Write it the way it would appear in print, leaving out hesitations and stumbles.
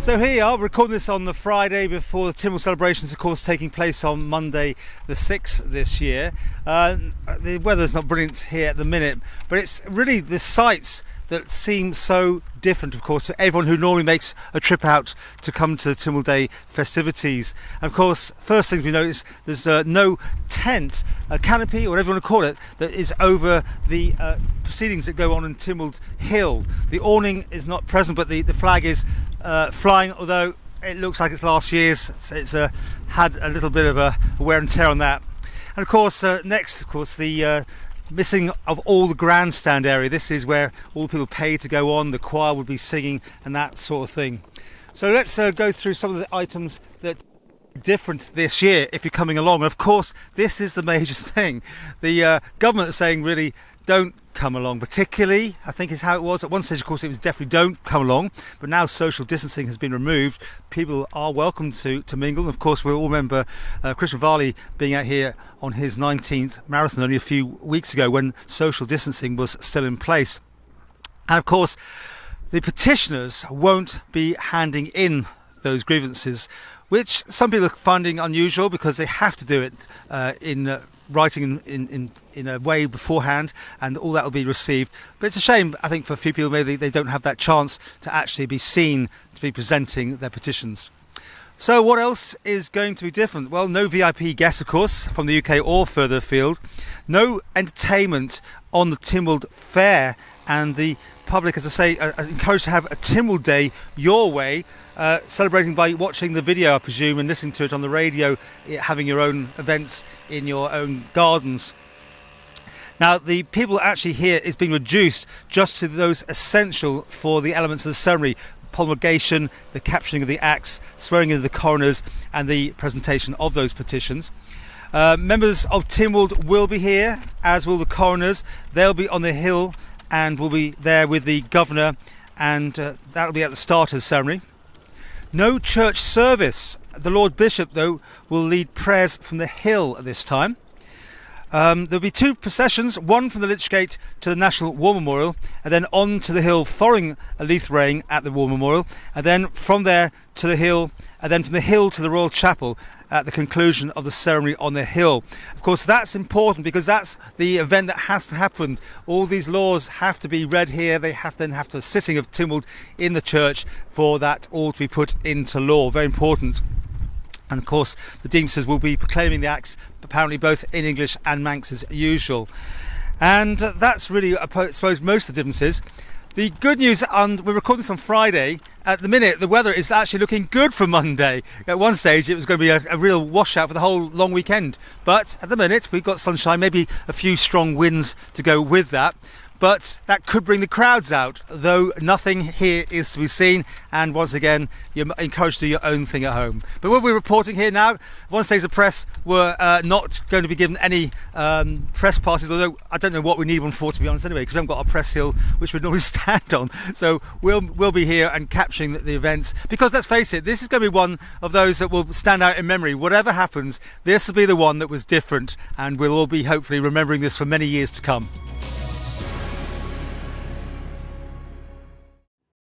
So here you are, recording this on the Friday before the Tynwald celebrations, of course, taking place on Monday the 6th this year. The weather's not brilliant here at the minute, but it's really the sights that seem so different, of course, to everyone who normally makes a trip out to come to the Tynwald Day festivities. And of course, first things we notice, there's no tent, a canopy, or whatever you want to call it, that is over the proceedings that go on in Tynwald Hill. The awning is not present, but the flag is flying, although it looks like it's last year's. It's had a little bit of a wear and tear on that. And of course, next, of course, the missing of all the grandstand area. This is where all the people pay to go on, the choir would be singing and that sort of thing. So let's go through some of the items that are different this year if you're coming along. And of course, this is the major thing. The government is saying really don't come along, particularly, I think is how it was. At one stage, of course, it was definitely don't come along, but now social distancing has been removed. People are welcome to mingle. And of course, we all remember Christian Varley being out here on his 19th marathon only a few weeks ago when social distancing was still in place. And of course, the petitioners won't be handing in those grievances, which some people are finding unusual because they have to do it in writing in a way beforehand, and all that will be received. But it's a shame, I think, for a few people maybe they don't have that chance to actually be seen to be presenting their petitions. So what else is going to be different? Well, no VIP guests, of course, from the UK or further afield. No entertainment on the Tynwald Fair, and the public, as I say, are encouraged to have a Tynwald Day your way, celebrating by watching the video, I presume, and listening to it on the radio, having your own events in your own gardens. Now, the people actually here is being reduced just to those essential for the elements of the ceremony: promulgation, the capturing of the acts, swearing in of the coroners, and the presentation of those petitions. Members of Tynwald will be here, as will the coroners. They'll be on the hill and will be there with the governor, and that'll be at the start of the ceremony. No church service. The Lord Bishop, though, will lead prayers from the hill at this time. There'll be two processions, one from the Lich Gate to the National War Memorial, and then on to the hill following a Leith Raying at the War Memorial, and then from there to the hill, and then from the hill to the Royal Chapel at the conclusion of the ceremony on the hill. Of course, that's important because that's the event that has to happen. All these laws have to be read here. They have to a sitting of Tynwald in the church for that all to be put into law. Very important. And of course, the Deemsters will be proclaiming the acts, apparently both in English and Manx as usual. And that's really, I suppose, most of the differences. The good news, and we're recording this on Friday, at the minute the weather is actually looking good for Monday. At one stage it was going to be a real washout for the whole long weekend, but at the minute we've got sunshine, maybe a few strong winds to go with that. But that could bring the crowds out, though nothing here is to be seen. And once again, you're encouraged to do your own thing at home. But what we're reporting here now, one stage the press were not going to be given any press passes, although I don't know what we need one for, to be honest, anyway, because we haven't got a press hill which we'd normally stand on. So we'll be here and capturing the events, because let's face it, this is going to be one of those that will stand out in memory. Whatever happens, this will be the one that was different, and we'll all be hopefully remembering this for many years to come.